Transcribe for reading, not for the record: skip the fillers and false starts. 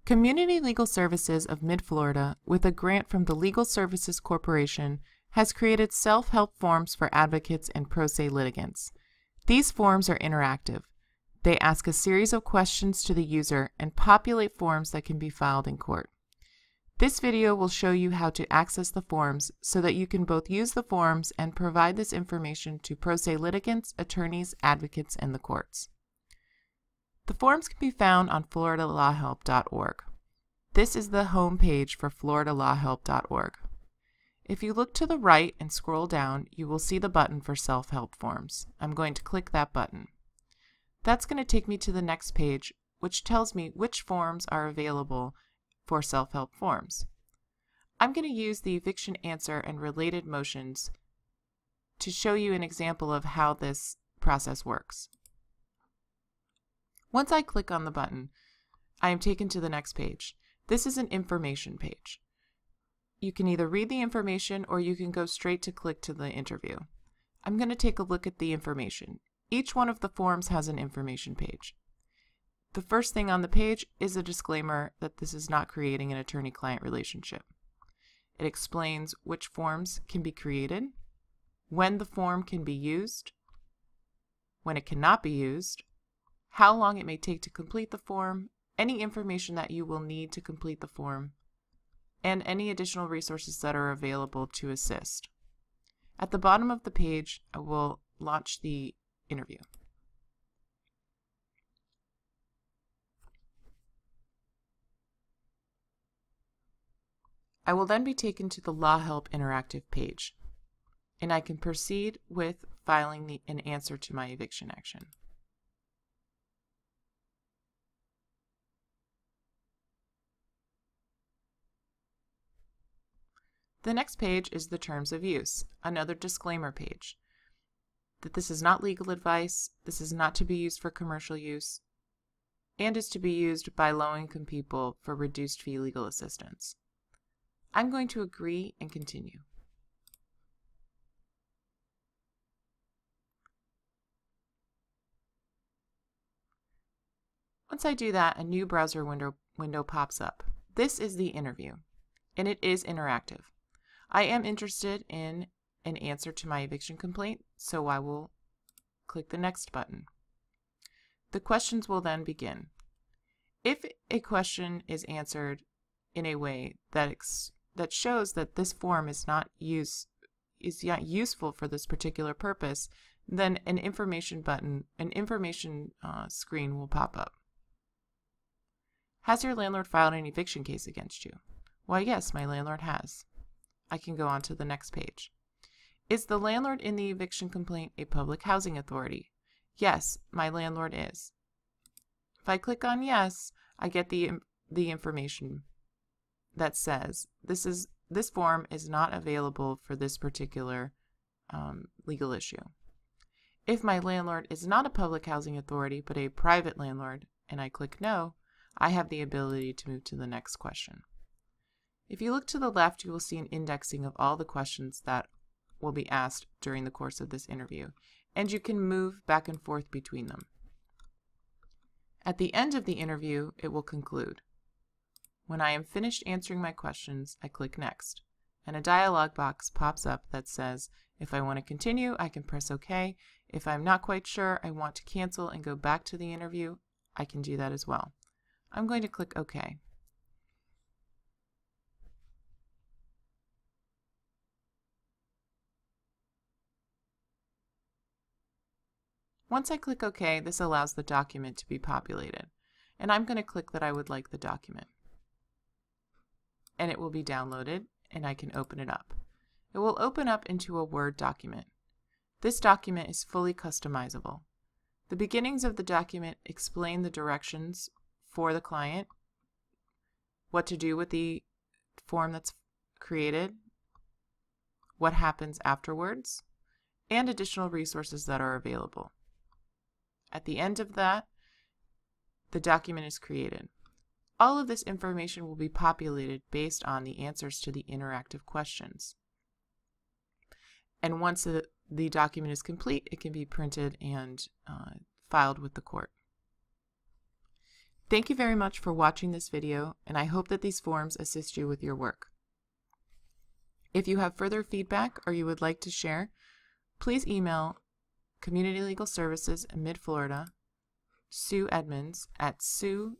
Community Legal Services of Mid-Florida, with a grant from the Legal Services Corporation, has created self-help forms for advocates and pro se litigants. These forms are interactive. They ask a series of questions to the user and populate forms that can be filed in court. This video will show you how to access the forms so that you can both use the forms and provide this information to pro se litigants, attorneys, advocates, and the courts. The forms can be found on floridalawhelp.org. This is the home page for floridalawhelp.org. If you look to the right and scroll down, you will see the button for self-help forms. I'm going to click that button. That's going to take me to the next page, which tells me which forms are available for self-help forms. I'm going to use the eviction answer and related motions to show you an example of how this process works. Once I click on the button, I am taken to the next page. This is an information page. You can either read the information or you can go straight to click to the interview. I'm going to take a look at the information. Each one of the forms has an information page. The first thing on the page is a disclaimer that this is not creating an attorney-client relationship. It explains which forms can be created, when the form can be used, when it cannot be used, how long it may take to complete the form, any information that you will need to complete the form, and any additional resources that are available to assist. At the bottom of the page, I will launch the interview. I will then be taken to the Law Help interactive page, and I can proceed with filing an answer to my eviction action. The next page is the terms of use, another disclaimer page, that this is not legal advice, this is not to be used for commercial use, and is to be used by low-income people for reduced fee legal assistance. I'm going to agree and continue. Once I do that, a new browser window pops up. This is the interview, and it is interactive. I am interested in an answer to my eviction complaint, so I will click the next button. The questions will then begin. If a question is answered in a way that shows that this form is not useful for this particular purpose, then an information screen will pop up. Has your landlord filed an eviction case against you? Why, yes, my landlord has. I can go on to the next page. Is the landlord in the eviction complaint a public housing authority? Yes, my landlord is. If I click on yes, I get the information that says this form is not available for this particular legal issue. If my landlord is not a public housing authority but a private landlord, and I click no, I have the ability to move to the next question. If you look to the left, you will see an indexing of all the questions that will be asked during the course of this interview, and you can move back and forth between them. At the end of the interview, it will conclude. When I am finished answering my questions, I click Next, and a dialog box pops up that says, if I want to continue, I can press OK. If I'm not quite sure, I want to cancel and go back to the interview, I can do that as well. I'm going to click OK. Once I click OK, this allows the document to be populated, and I'm going to click that I would like the document. And it will be downloaded, and I can open it up. It will open up into a Word document. This document is fully customizable. The beginnings of the document explain the directions for the client, what to do with the form that's created, what happens afterwards, and additional resources that are available. At the end of that, the document is created. All of this information will be populated based on the answers to the interactive questions. And once the document is complete, it can be printed and filed with the court. Thank you very much for watching this video, and I hope that these forms assist you with your work. If you have further feedback or you would like to share, please email Community Legal Services in Mid-Florida, Sue Edmonds at sue@clsmf.org.